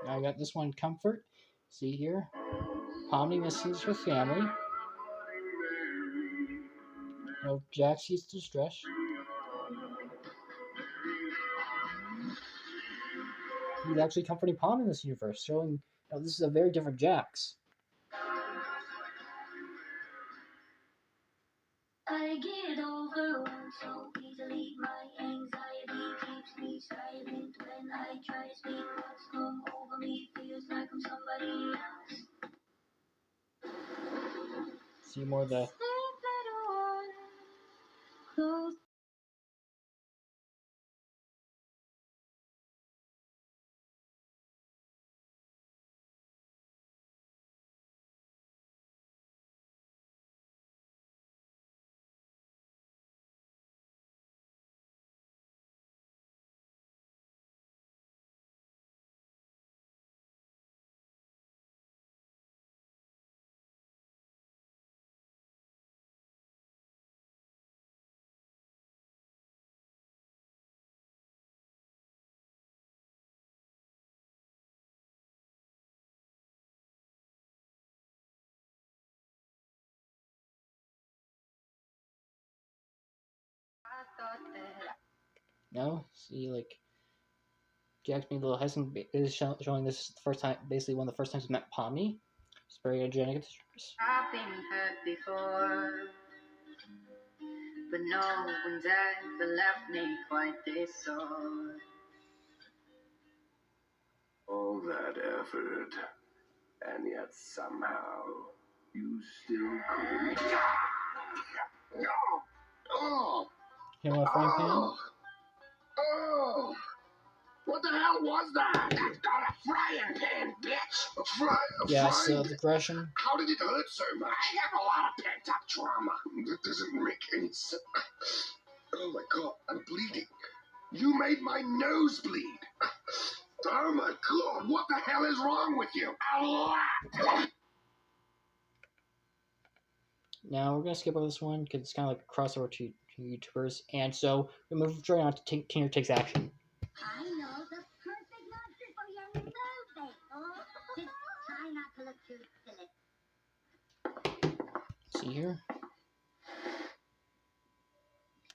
I got this one, Comfort. See here? Pomni misses her family. Jack sees distress. He's actually comforting Pom in this universe, showing this is a very different Jax. I get overwhelmed so easily. My anxiety keeps me silent when I try to speak. What's come over me feels like I'm somebody else. See more of the. No, see, like, Jack's being a little hesitant is showing this the first time, basically one of the first times we met Pomni. It's very energetic at the surface. I've been hurt before, but no one's ever left me quite this sore. All that effort, and yet somehow you still couldn't. No! Oh! You know what, frying pan? Oh! What the hell was that? That's not a frying pan, bitch! Yeah, so the aggression. How did it hurt so much? I have a lot of pent-up trauma. That doesn't make any sense. Oh my god, I'm bleeding. You made my nose bleed. Oh my god, what the hell is wrong with you? A lot! Now we're gonna skip over this one because it's kind of like a crossover to YouTubers, and so we move straight on to Tina Takes Action. I know the perfect monster for your new birthday. Just try not to look too silly. See here,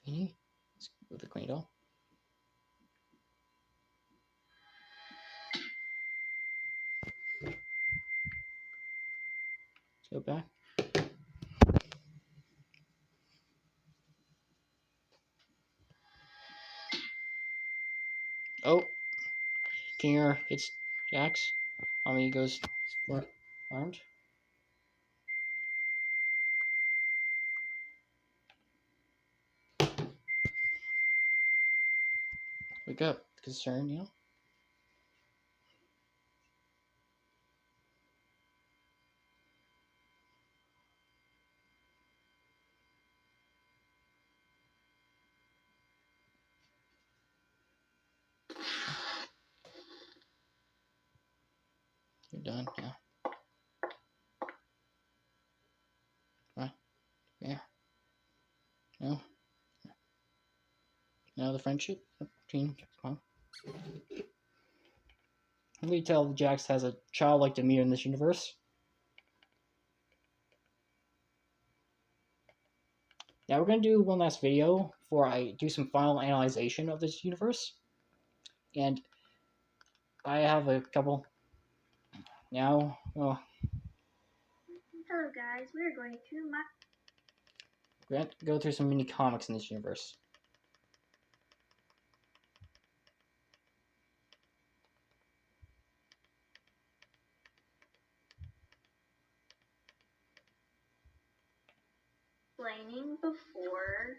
Queenie. Let's go with the Queen doll. Let's go back. Oh, King hits Jax. Mommy goes armed. Wake up, concern, you know. You're done, yeah. Right, yeah. No. Now the friendship between Mom. We tell Jax has a childlike demeanor in this universe. Now we're going to do one last video before I do some final analyzation of this universe. And I have a couple now. Well, Hello guys, we're going to we're going to go through some mini comics in this universe. explaining before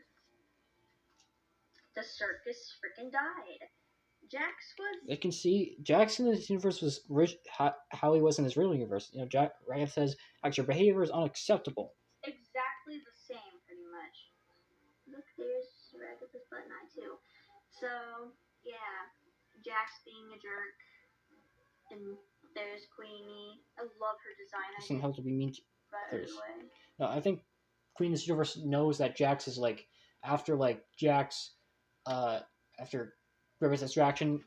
the circus freaking died. Jax was. You can see Jax in this universe was how he was in his real universe. You know, Jax says, "Actually, your behavior is unacceptable." Exactly the same, pretty much. Look, there's Ragatha's button eye too. So yeah, Jax being a jerk, and there's Queenie. I love her design. Doesn't have to be mean to others. Anyway. No, I think Queen of this universe knows that Jax is like after Jax, after River's distraction,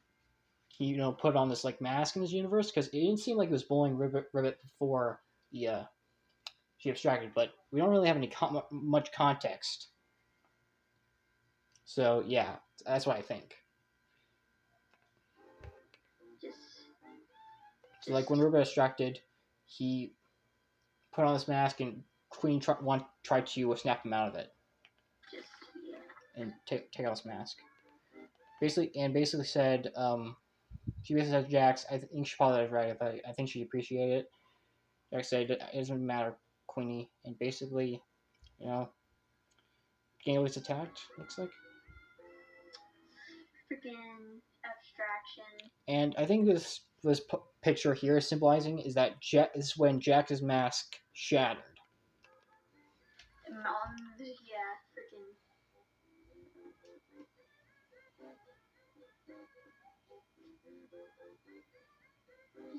he put on this like mask in his universe, because it didn't seem like he was bullying Ribbit before she abstracted, but we don't really have any much context. So yeah, that's what I think. So like when Ribbit abstracted, he put on this mask, and Queen tried to snap him out of it and take out his mask. Basically said, she basically said, Jax, I think she probably was right. I think she appreciated it. Jax said, it doesn't matter, Queenie, and basically, Gale was attacked. Looks like. Freaking abstraction. And I think this picture here is symbolizing is that is when Jax's mask shattered. Yeah, freaking.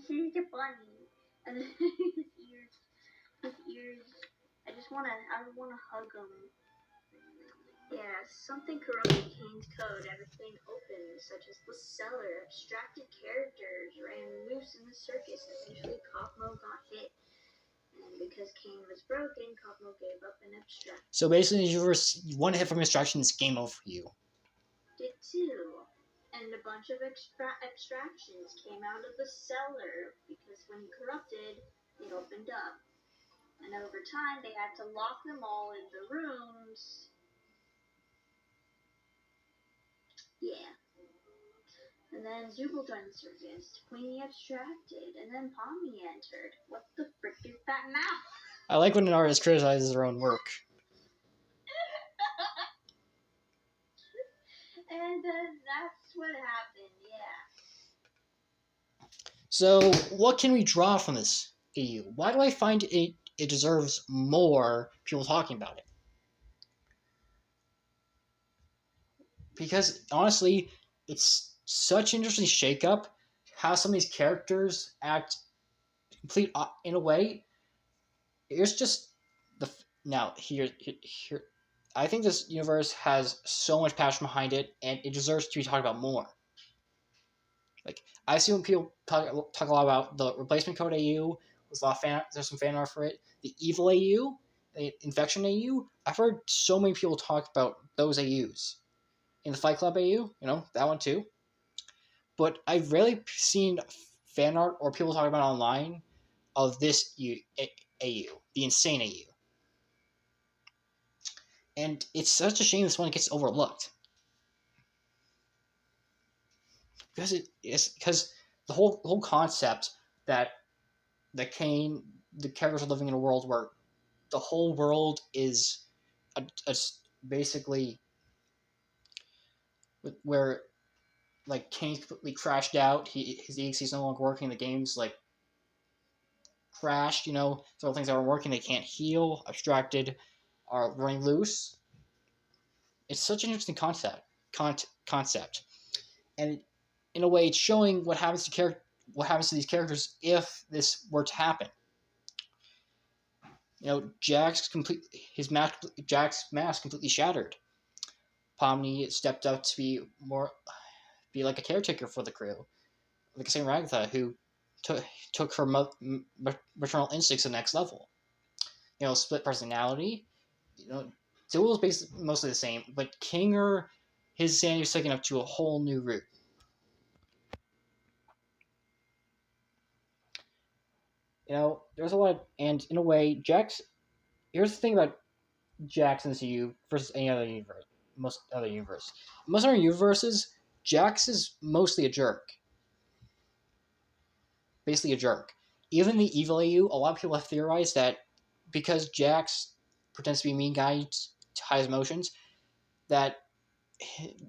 He's a bunny, and his ears. I wanna hug him. Yeah, something corrupted Kane's code. Everything open, such as the cellar. Abstracted characters ran loose in the circus. Eventually, Cosmo got hit. And because Kane was broken, Cosmo gave up and abstracted. So basically, you were one hit from abstraction, it's game over for you. Did too. And a bunch of abstractions came out of the cellar because when he corrupted, it opened up. And over time, they had to lock them all in the rooms. Yeah. And then Zooble joined the circus. Queenie abstracted, and then Pomni entered. What the frick is that now? I like when an artist criticizes their own work. And that's what happened, yeah. So, what can we draw from this AU? Why do I find it deserves more people talking about it? Because, honestly, it's such an interesting shakeup how some of these characters act complete in a way. It's just here. I think this universe has so much passion behind it, and it deserves to be talked about more. Like, I see when people talk a lot about the replacement code AU. There's some fan art for it. The evil AU, the infection AU. I've heard so many people talk about those AUs. In the Fight Club AU, that one too. But I've rarely seen fan art or people talking about online of this AU, the insane AU. And it's such a shame this one gets overlooked. Because the whole concept that the characters are living in a world where the whole world is basically where like Kane's completely crashed out. His EXE is no longer working. The game's like crashed. Several things that were working. They can't heal. Abstracted are running loose. It's such an interesting concept. And in a way, it's showing what happens to these characters if this were to happen. Jack's mask completely shattered. Pomni stepped up to be like a caretaker for the crew, like the same Ragatha, who took her maternal instincts to the next level. Split personality. Zul was basically mostly the same, but Kinger, his sanity was taken up to a whole new route. There's a lot, and in a way, here's the thing about Jax in this EU versus any other universe. Most other universes, Jax is mostly a jerk. Basically a jerk. Even the evil AU, a lot of people have theorized that because Jax pretends to be a mean guy to hide his emotions, that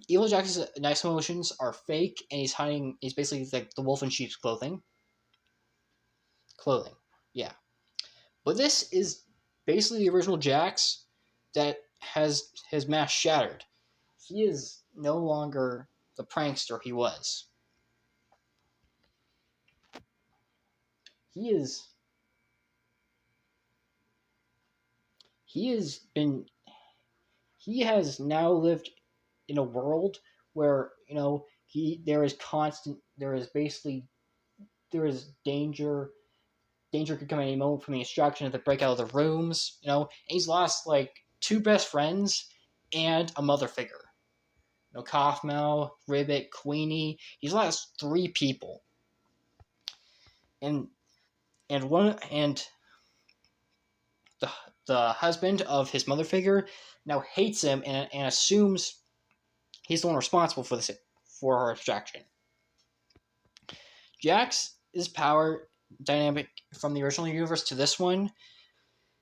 evil Jax's nice emotions are fake, and he's basically like the wolf in sheep's clothing. Yeah. But this is basically the original Jax that has his mask shattered. He is no longer the prankster he was. He has now lived in a world where there is constant, there is danger. Danger could come at any moment from the instruction to break out of the rooms. And he's lost like two best friends and a mother figure. Kaufmel, Ribbit, Queenie. He's lost three people, and the husband of his mother figure now hates him and assumes he's the one responsible for her extraction. Jax's power dynamic from the original universe to this one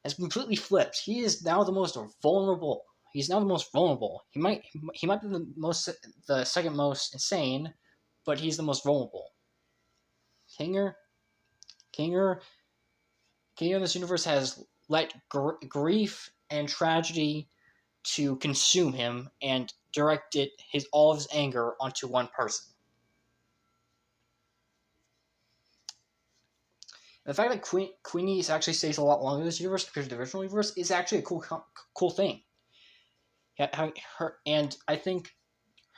has completely flipped. He is now the most vulnerable. He's now the most vulnerable. He might be the second most insane, but he's the most vulnerable. Kinger in this universe has let grief and tragedy to consume him and directed all of his anger onto one person. And the fact that Queenie actually stays a lot longer in this universe compared to the original universe is actually a cool thing. Having her, and I think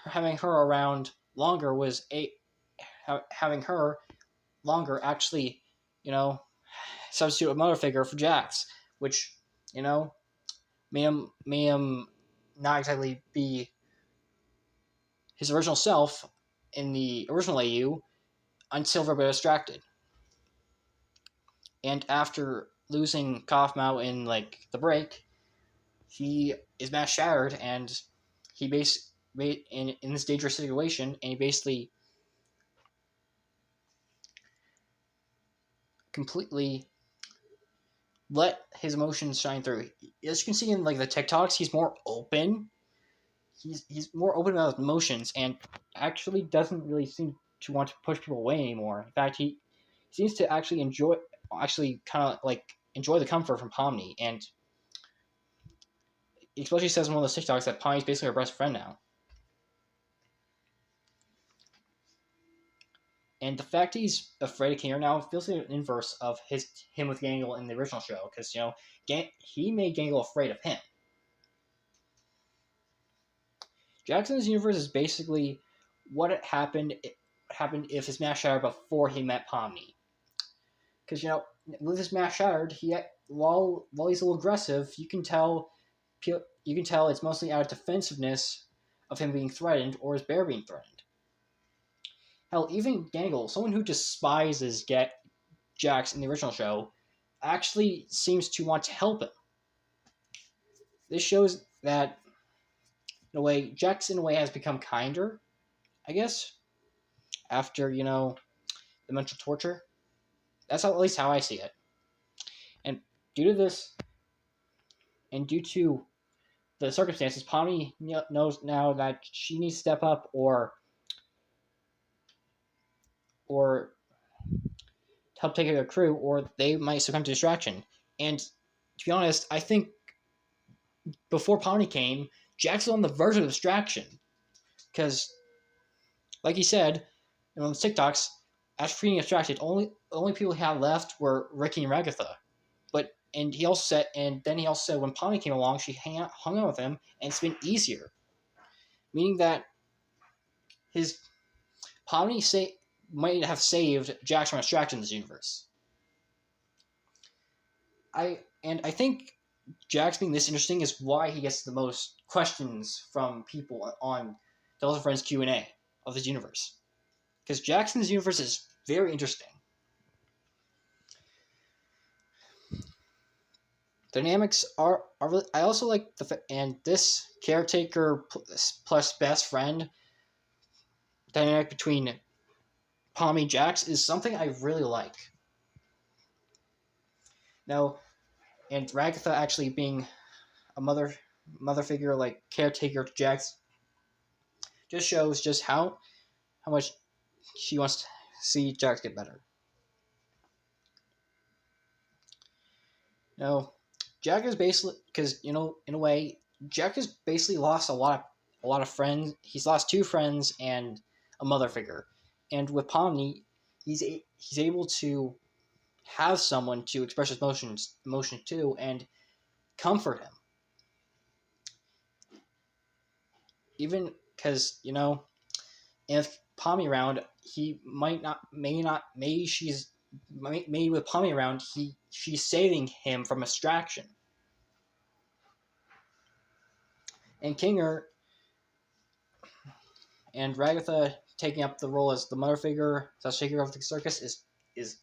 having her around longer was having her longer actually, substitute a mother figure for Jax, which may him not exactly be his original self in the original AU until they're distracted. And after losing Kaufmau in the break, he is mass shattered, and he in this dangerous situation, and he basically completely let his emotions shine through. As you can see in the TikToks, he's more open. He's more open about his emotions, and actually doesn't really seem to want to push people away anymore. In fact, he seems to actually enjoy the comfort from Pomni, and he especially says in one of those TikToks that Pomni's basically her best friend now. And the fact he's afraid of Kinger now feels like an inverse of him with Gangle in the original show, because he made Gangle afraid of him. Jackson's universe is basically what happened if his mask shattered before he met Pomni. Because with his mask shattered, while he's a little aggressive, you can tell it's mostly out of defensiveness of him being threatened or his bear being threatened. Hell, even Gangle, someone who despises Jax in the original show, actually seems to want to help him. This shows that, in a way, Jax has become kinder, I guess, after, the mental torture. That's at least how I see it. And due to this, and due to the circumstances, Pomni knows now that she needs to step up or help take care of their crew, or they might succumb to distraction. And to be honest, I think before Pomni came, Jax was on the verge of distraction. Because, like he said, on the TikToks, after being distracted, only people he had left were Ricky and Ragatha. And he also said when Pomni came along, she hung out with him, and it's been easier. Meaning that Pomni might have saved Jax from distraction in this universe. I think Jax being this interesting is why he gets the most questions from people on TailsandFriends Q&A of this universe. Because Jackson's universe is very interesting. Dynamics are really, I also like and this caretaker plus best friend dynamic between Pomni Jax is something I really like. Now, and Ragatha actually being a mother figure, caretaker to Jax, just shows just how much she wants to see Jax get better. Now, Jack is basically, because in a way, Jack has basically lost a lot of friends. He's lost two friends and a mother figure, and with Pomni, he's able to have someone to express his emotions to and comfort him. Even because if Pommy around, he might not, may not, maybe with Pommy around, she's saving him from distraction. And Kinger and Ragatha taking up the role as the mother figure, the figure of the circus, is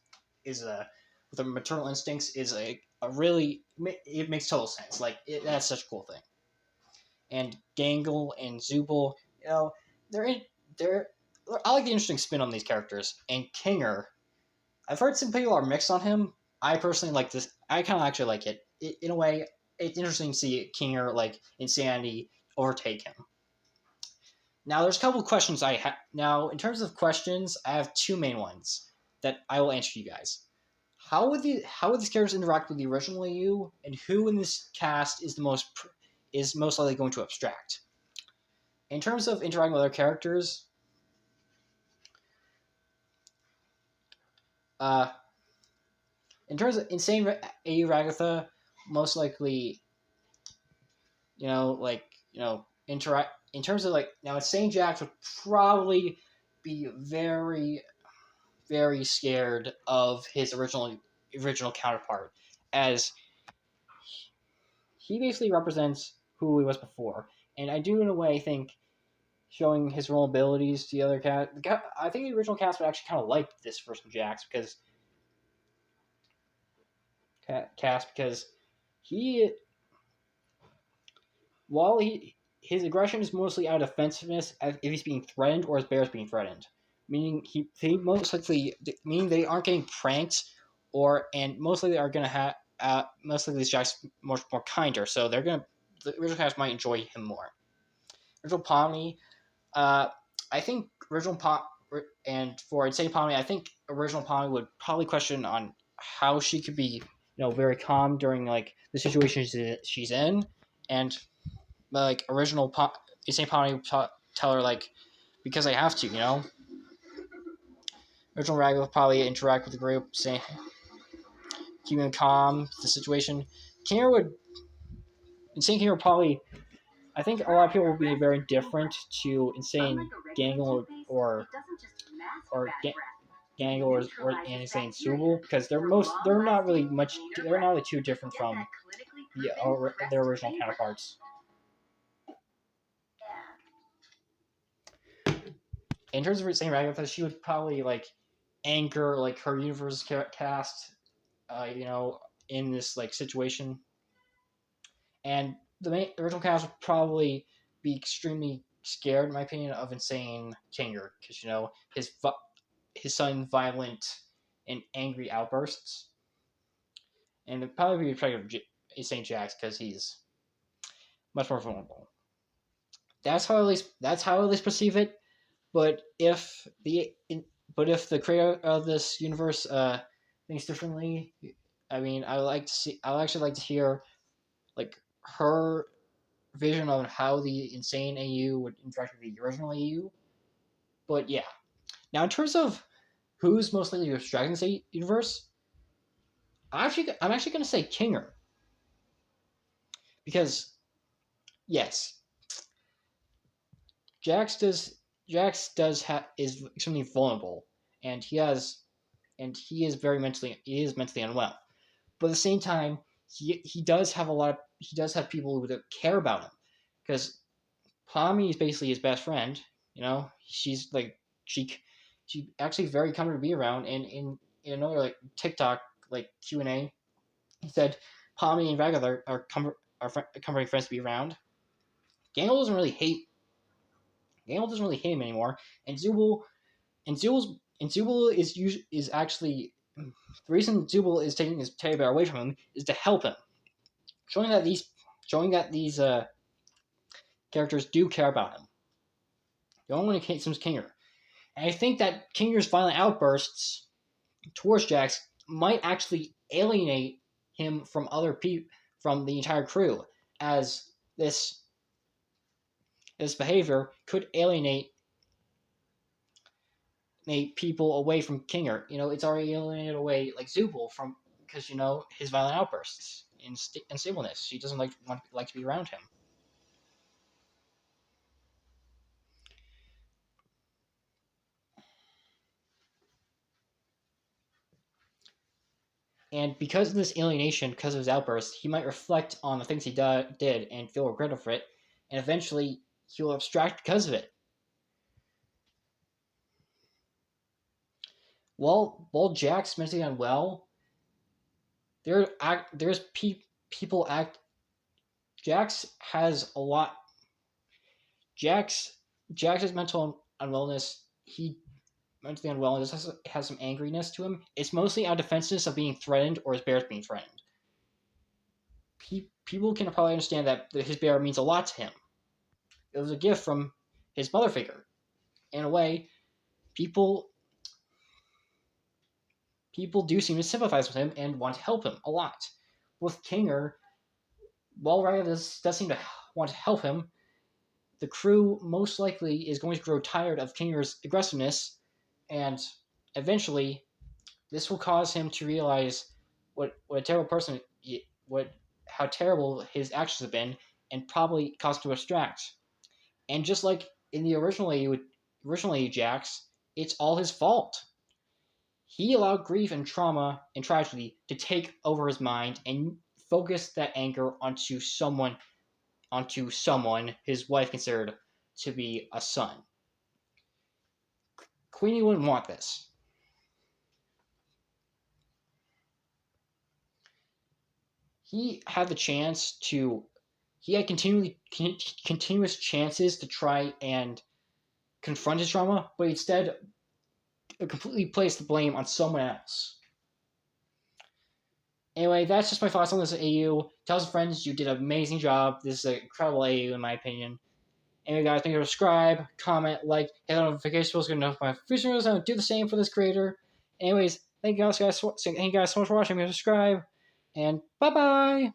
a with the maternal instincts is a really, it makes total sense. Like that's such a cool thing. And Gangle and Zubul, they're in they're. I like the interesting spin on these characters. And Kinger, I've heard some people are mixed on him. I personally like this. I kind of actually like it. In a way, it's interesting to see Kinger like insanity overtake him. Now, there's a couple of questions I have. Now, in terms of questions, I have two main ones that I will answer you guys. How would these characters interact with the original AU, and who in this cast is most likely going to abstract? In terms of interacting with other characters, in terms of Insane AU Ragatha, most likely, interact in terms of now Insane Jax would probably be very, very scared of his original counterpart, as he basically represents who he was before. And I do in a way think showing his vulnerabilities to the other cat. I think the original cast would actually kind of like this version of Jax because he, while his aggression is mostly out of defensiveness if he's being threatened or his bear is being threatened, meaning he most likely meaning they aren't getting pranked and mostly they are gonna have mostly these Jax much more kinder, so the original cast might enjoy him more. Original Pomni, I think original Pom and for Insane Pomni, I think original Pomni would probably question on how she could be very calm during the situation she's in, and original Insane Pomni would tell her because I have to. Original Rag will probably interact with the group, saying keeping calm the situation. Insane Kinger would probably. I think a lot of people will be very different to Insane Gangle or Gangle and Insane Subul because they're not really too different from their original counterparts. In terms of Insane Ragatha, she would probably anchor her universe cast, in this situation, and the original cast would probably be extremely scared, in my opinion, of Insane Kinger because his sudden violent and angry outbursts, and it'd probably be afraid of Insane Jax because he's much more vulnerable. That's how at least perceive it. But if the creator of this universe thinks differently, I mean, I'd actually like to hear her vision on how the Insane AU would interact with the original AU. But yeah, now in terms of who's most likely to abstract in the universe, I'm actually going to say Kinger because yes, Jax is extremely vulnerable, and he is mentally unwell. But at the same time, he does have people who care about him because Pommy is basically his best friend. She's she actually very comfortable to be around. And in another TikTok Q&A, he said Pommy and Ragatha are comforting friends to be around. Gangle doesn't really hate him anymore, and Zubul is actually the reason Zubul is taking his teddy bear away from him is to help him, showing that these characters do care about him. The only one who hates him is Kinger, and I think that Kinger's violent outbursts towards Jax might actually alienate him from other people, from the entire crew, as this behavior could alienate people away from Kinger. It's already alienated away Zubul from because his violent outbursts and unstableness. She doesn't like to be around him. And because of this alienation, because of his outburst, he might reflect on the things he did and feel regret for it, and eventually he'll abstract because of it. While Jack's mentally unwell, there's people act. Jax has a lot. Jax Jax's mental unwellness. He mentally unwell and has some angriness to him. It's mostly out of defensiveness of being threatened or his bears being threatened. People can probably understand that his bear means a lot to him. It was a gift from his mother figure. In a way, people do seem to sympathize with him and want to help him a lot. With Kinger, while Ryder does seem to want to help him, the crew most likely is going to grow tired of Kinger's aggressiveness, and eventually this will cause him to realize what a terrible person, how terrible his actions have been, and probably cause him to abstract. And just like in the originally Jax, it's all his fault. He allowed grief and trauma and tragedy to take over his mind and focus that anger onto someone his wife considered to be a son. Queenie wouldn't want this. He had the chance to. He had continuous chances to try and confront his trauma, but instead completely placed the blame on someone else. Anyway, that's just my thoughts on this AU. Tales and Friends, you did an amazing job. This is an incredible AU in my opinion. Anyway, guys, make sure to subscribe, comment, like, hit the notification bells to get notified for future videos, and do the same for this creator. Anyways, thank you guys so much for watching. Make sure to subscribe, and bye-bye!